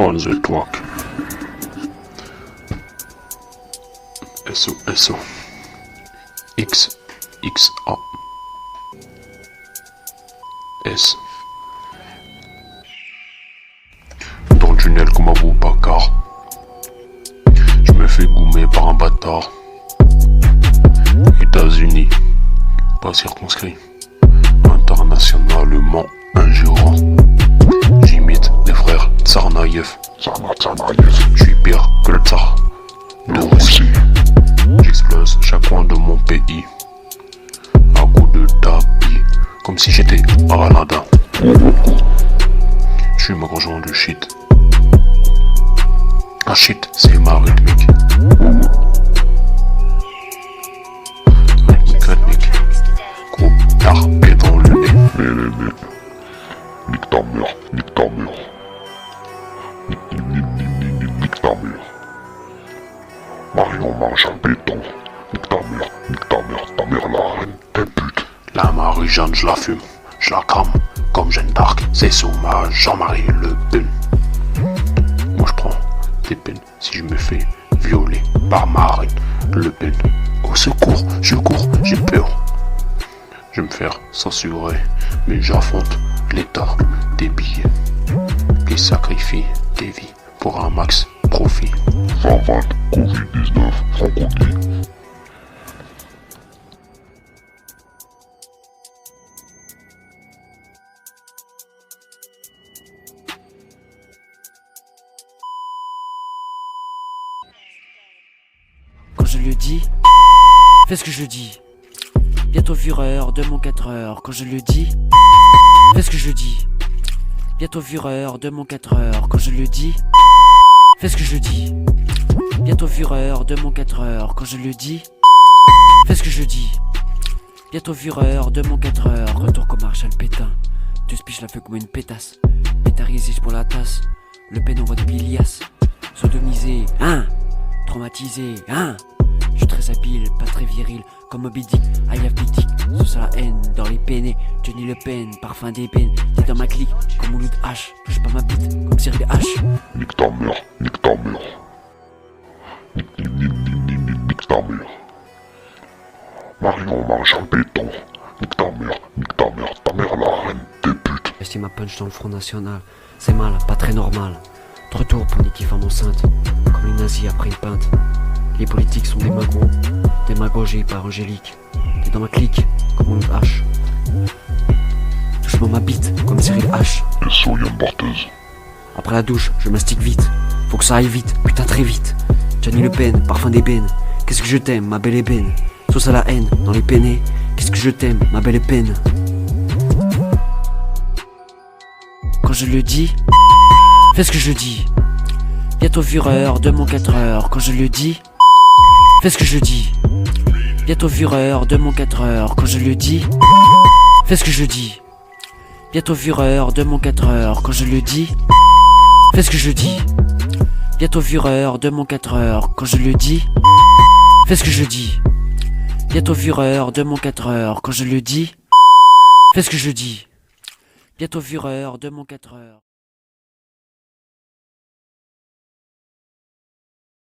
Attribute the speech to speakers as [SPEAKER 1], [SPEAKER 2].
[SPEAKER 1] On the track. SO. X. A. S. Dans le tunnel comme Abou Bakar. Je me fais goumer par un bâtard. États-Unis, pas circonscrit. Internationalement ingérant. J'imite des frères Tsarnaïev. Je suis pire que le tsar de Russie. J'explose chaque coin de mon pays. À coup de tapis, comme si j'étais Aladdin. Je suis magouillant du shit. Un shit, c'est ma rythmique. Rythmique. Gros tarpé dans le nez.
[SPEAKER 2] Nique ta mère. Nique ta mère Marion Marchal Béton. Nique ta mère la reine des putes.
[SPEAKER 1] La Marie-Jeanne, je la fume, je la crame comme Jeanne d'Arc. C'est sous ma Jean-Marie Le Pen. Moi je prends des peines si je me fais violer par Marine Le Pen. Au secours, je cours, j'ai peur. Je vais me faire censurer, mais j'affronte l'état des billets qui sacrifient des vies pour un max profit.
[SPEAKER 2] 2020, Covid-19, francophonie.
[SPEAKER 3] Quand je le dis, fais ce que je dis. Bientôt Führer de mon 4 heures. Quand je le dis, fais ce que je dis. Bientôt Führer de mon 4 heures. Quand je le dis, fais ce que je dis. Bientôt Führer de mon 4 heures. Quand je le dis, fais ce que je dis. Bientôt Führer de mon 4 heures. Retour comme Marshall Pétain. Deux spiches la feu comme une pétasse. Pétarisé pour la tasse. Le Pen envoie des bilias. Sodomisé, hein. Traumatisé, hein. Je suis très habile, pas très viril. Comme Moby Dick, I have Dick. Sauce à la haine, dans les pénés. Johnny Le Pen, parfum d'ébène. T'es dans ma clique, comme Mouloud H. Touche pas ma bite, comme Cyril H.
[SPEAKER 2] Nique ta mère. Nique ta mère Marion Marchal Béton. Nique ta mère la reine des putes.
[SPEAKER 3] J'estime ma punch dans le Front National. C'est mal, pas très normal. Trop tôt pour niquer femme enceinte. Comme les nazis après une pinte. Les politiques sont des magos. Démagogés par Angélique. T'es dans ma clique, comme Mouloud H. Touche-moi ma bite, comme Cyril H.
[SPEAKER 2] Et Soyane Barthez.
[SPEAKER 3] Après la douche, je mastique vite. Faut que ça aille vite, putain très vite. Johnny Le Pen, parfum d'ébène. Qu'est-ce que je t'aime, ma belle ébène. Sauce à la haine, dans les pénés. Qu'est-ce que je t'aime, ma belle épène. Quand je le dis, fais ce que je dis. Bientôt Führer de mon 4 heures. Quand je le dis, fais ce que je dis. Bientôt Führer de mon 4 heures. Quand je le dis, fais ce que je dis. Bientôt Führer de mon 4 heures. Quand je le dis, fais ce que je dis. Bientôt Führer de mon 4 heures. Quand je le dis, fais ce que je dis. Bientôt Führer de mon 4 heures. Quand je le dis, fais ce que je dis. Bientôt Führer de mon 4 heures.